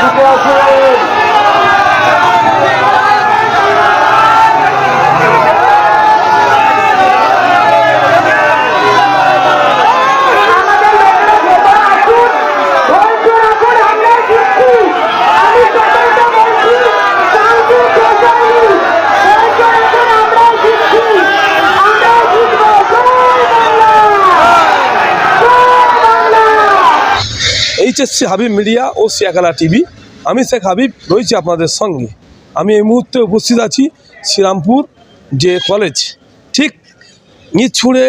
ঢুকে আসুন। HSC Habib media ও Shiakhala TV, আমি শেখ হাবিব রয়েছি আপনাদের সঙ্গে। আমি এই মুহূর্তে উপস্থিত আছি শ্রীরামপুর যে কলেজ, ঠিক ইট ছুঁড়ে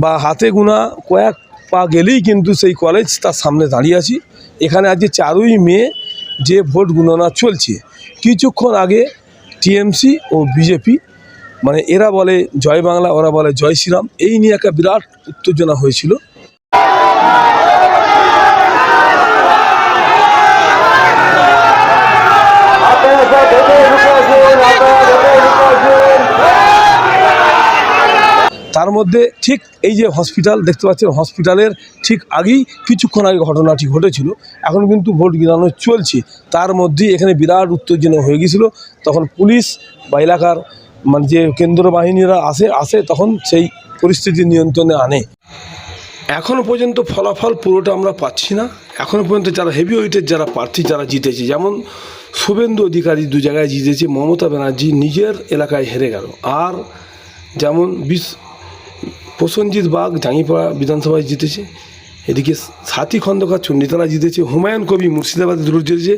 বা হাতে গোনা কয়েক পা গেলেই কিন্তু সেই কলেজ, তার সামনে দাঁড়িয়ে আছি। এখানে আজকে 4ই মে যে ভোট গণনা চলছে। কিছুক্ষণ আগে টিএমসি ও বিজেপি, মানে এরা বলে জয় বাংলা, ওরা বলে জয় শ্রীরাম, এই নিয়ে একটা বিরাট উত্তেজনা হয়েছিল। তার মধ্যে ঠিক এই যে হসপিটাল দেখতে পাচ্ছেন, হসপিটালের ঠিক আগেই কিছুক্ষণ আগে ঘটনাটি ঘটেছিল। এখন কিন্তু ভোট গণনা চলছে, তার মধ্যেই এখানে বিরাট উত্তেজনা হয়ে গিয়েছিল। তখন পুলিশ বা এলাকার মানে যে কেন্দ্র বাহিনীরা আসে তখন সেই পরিস্থিতি নিয়ন্ত্রণে আনে। এখনও পর্যন্ত ফলাফল পুরোটা আমরা পাচ্ছি না। এখনও পর্যন্ত যারা হেভি ওয়েটের যারা প্রার্থী যারা জিতেছে, যেমন শুভেন্দু অধিকারী 2 জায়গায় জিতেছে, মমতা ব্যানার্জি নিজের এলাকায় হেরে গেল, আর যেমন প্রসেনজিৎ বাগ জাঙ্গিপাড়া বিধানসভায় জিতেছে, এদিকে সাথী খন্দকার চণ্ডীতলা জিতেছে, হুমায়ুন কবি মুর্শিদাবাদে দুটো জিতেছে,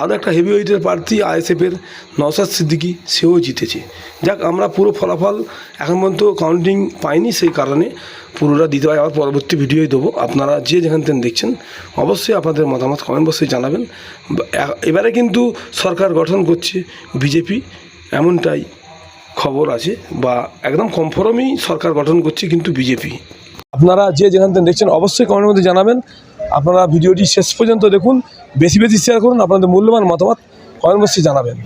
আরও একটা হেভি ওয়েটের প্রার্থী আইএসএফের নওশাদ সিদ্দিকী, সেও জিতেছে। যাক, আমরা পুরো ফলাফল এখন পর্যন্ত কাউন্টিং পাইনি, সেই কারণে পুরোটা দিতে হয়, আবার পরবর্তী ভিডিওই দেবো। আপনারা যে যেখান থেকে দেখছেন অবশ্যই আপনাদের মতামত কমেন্ট বক্সে জানাবেন। এবারে কিন্তু সরকার গঠন করছে বিজেপি, এমনটাই খবর আছে, বা একদম কনফার্মই সরকার গঠন করছে কিন্তু বিজেপি। আপনারা যে যেখান থেকে দেখছেন অবশ্যই কমেন্টের মধ্যে জানাবেন। আপনারা ভিডিওটি শেষ পর্যন্ত দেখুন, বেশি বেশি শেয়ার করুন, আপনাদের মূল্যবান মতামত কমেন্ট বক্সে জানাবেন।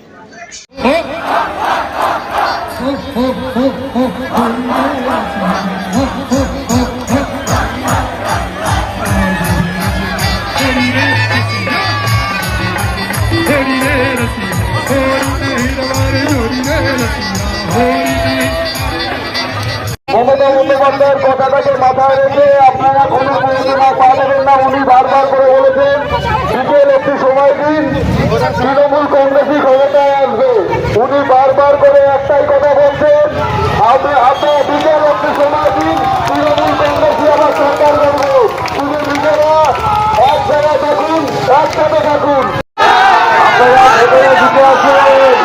মমতা বন্দ্যোপাধ্যায়ের কথাটাকে মাথায় রেখে আপনারা কোনো প্রয়োজনা পাবেন না। উনি বারবার করে বলেছেন বিকেল একটু সময় দিন, তৃণমূল কংগ্রেসই ক্ষমতায় আসবে। উনি বারবার করে একটাই কথা বলছেন, আপনারা বিকেল একটু সময় দিন, তৃণমূল কংগ্রেসই আবার সরকার করবে। শুধু নিজেরা এক জায়গায় থাকুন, একসাথে থাকুন, আপনারা ভেতরে ঢুকে আসুন।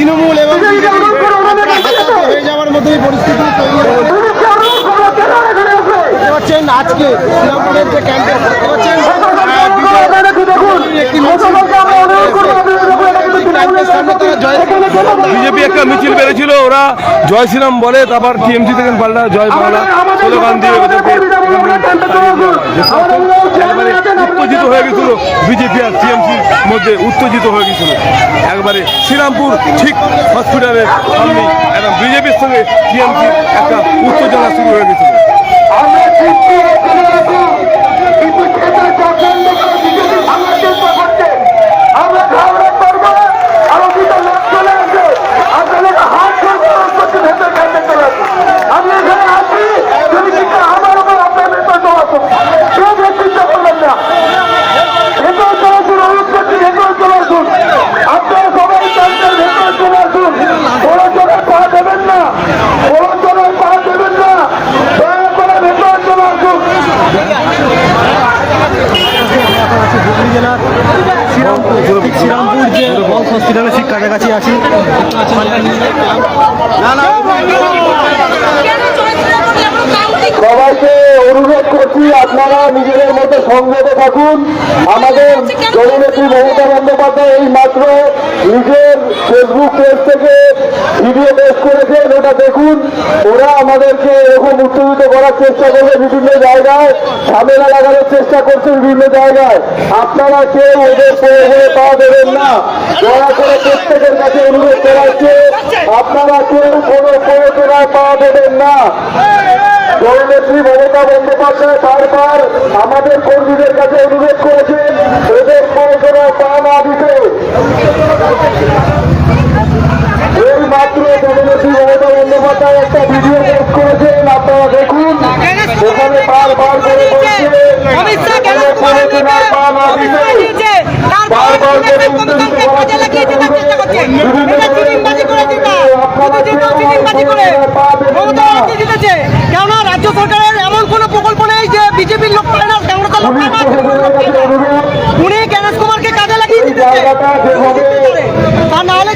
তৃণমূল এবং হয়ে যাওয়ার মতোই পরিস্থিতি তৈরি হচ্ছে আজকে শ্রীরামপুরের যে ক্যাম্পে বিজেপি একটা মিছিল বেড়েছিল, ওরা জয় শ্রীরাম বলে, তারপর টিএমসি থেকে পাল্টা জয় বাংলা স্লোগান দিয়ে ওদেরকে একবারে উত্তেজিত হয়ে গেছিল। বিজেপি আর টিএমসির মধ্যে উত্তেজিত হয়ে গেছিল একবারে। শ্রীরামপুর ঠিক হসপিটালের সামনে একদম বিজেপির সঙ্গে টিএমসির একটা উত্তেজনা শুরু হয়ে গেছিল। শ্রীরামপুর যে বলস হসপিটালে ঠিক কাছাকাছি আছি। সবাইকে অনুরোধ করছি আপনারা নিজেদের মতো সংযত থাকুন। আমাদের জননেত্রী মমতা বন্দ্যোপাধ্যায় এই মাত্র নিজের ফেসবুক পেজ থেকে ভিডিও পোস্ট করেছেন, ওটা দেখুন। ওরা আমাদেরকে এরকম উত্তেজিত করার চেষ্টা করবে, বিভিন্ন জায়গায় ঝামেলা লাগানোর চেষ্টা করছে বিভিন্ন জায়গায়। আপনারা কেউ ওদের প্রয়োজনে পা দেবেন না, দয়া করে প্রত্যেকের কাছে অনুরোধ করা হচ্ছে আপনারা কেউ কোনো প্রয়োজনায় পা দেবেন না। জননেত্রী মমতা বন্দ্যোপাধ্যায় বারবার আমাদের কর্মীদের কাছে অনুরোধ করেছেন এদের প্রয়োজনে পা না দিতে। এই মাত্র জননেত্রী মমতা বন্দ্যোপাধ্যায় একটা ভিডিও পোস্ট করেছেন, আপনারা দেখুন। ওখানে বারবার করে বলছে প্রয়োজনে পা না দিতে, বারবার করে উত্তেজিত করার চেষ্টা করছে। কেননা রাজ্য সরকারের এমন কোনো প্রকল্প নেই যে বিজেপির লোক পায় না, উনি গণেশ কুমারকে কাজে লাগিয়ে দিতেছে। তা না হলে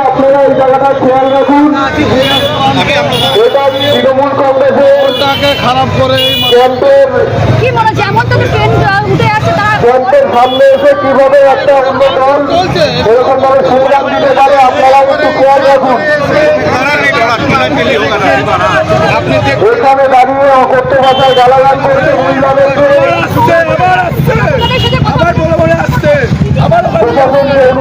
আপনারা এই জায়গাটা খেয়াল রাখুন। এটা তৃণমূল কংগ্রেসের খারাপ করে ক্যাম্পের কি বলেছে এমন তো ট্রেন উঠে আসছে তারা ক্যাম্পের সামনে এসে কিভাবে একটা অন্য দল এরকম ভাবে স্লোগান দিতে পারে, আপনারা একটু খেয়াল রাখুন। এখানে দাঁড়িয়ে করতে ভাষায় গালাগাল করছে মহিলাদেরকে।